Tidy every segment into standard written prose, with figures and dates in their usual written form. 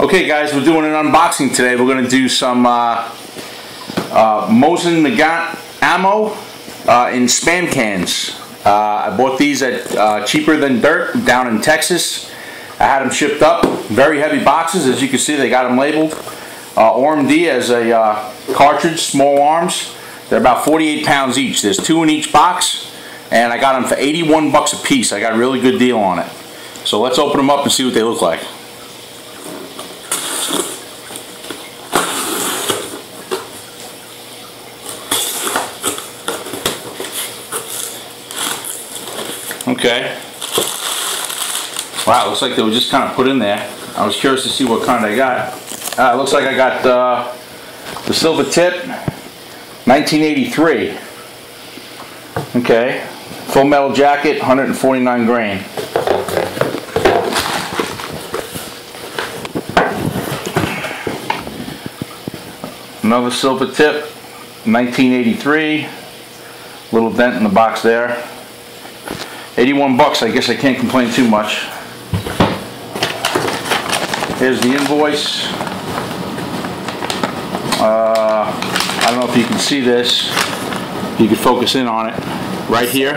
Okay guys, we're doing an unboxing today. We're going to do some Mosin Nagant ammo in spam cans. I bought these at Cheaper Than Dirt down in Texas. I had them shipped up. Very heavy boxes. As you can see, they got them labeled. ORMD as a cartridge, small arms. They're about 48 pounds each. There's 2 in each box, and I got them for 81 bucks a piece. I got a really good deal on it. So let's open them up and see what they look like. Okay. Wow, looks like they were just kind of put in there. I was curious to see what kind I got. Looks like I got the silver tip, 1983. Okay. Full metal jacket, 149 grain. Another silver tip, 1983. Little dent in the box there. 81 bucks, I guess I can't complain too much. Here's the invoice. I don't know if you can see this. You can focus in on it. Right here.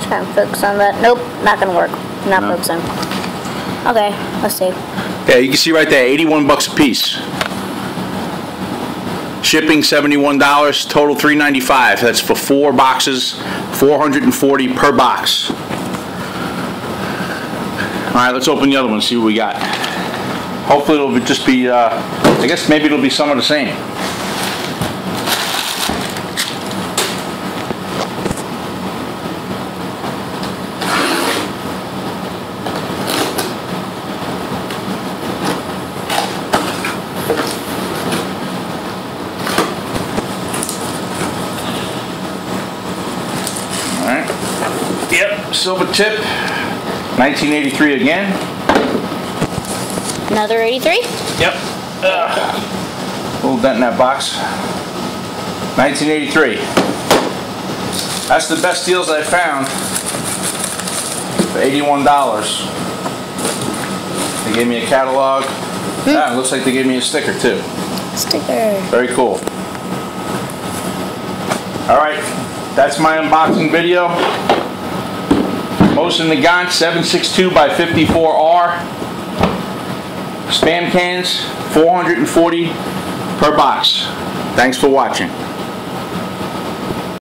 Try and focus on that. Nope, not gonna work. Not focusing. Okay, let's see. Yeah, you can see right there, 81 bucks a piece. Shipping $71, total $395. That's for 4 boxes, 440 per box. All right, let's open the other one and see what we got. Hopefully it'll just be, I guess maybe it'll be some of the same. Alright. Yep, silver tip. 1983 again. Another 83? Yep. Little dent in that box. 1983. That's the best deals I found. For $81. They gave me a catalog. Ah, it looks like they gave me a sticker too. Sticker. Very cool. Alright. That's my unboxing video. Mosin Nagant 762 by 54R. Spam cans, 440 per box. Thanks for watching.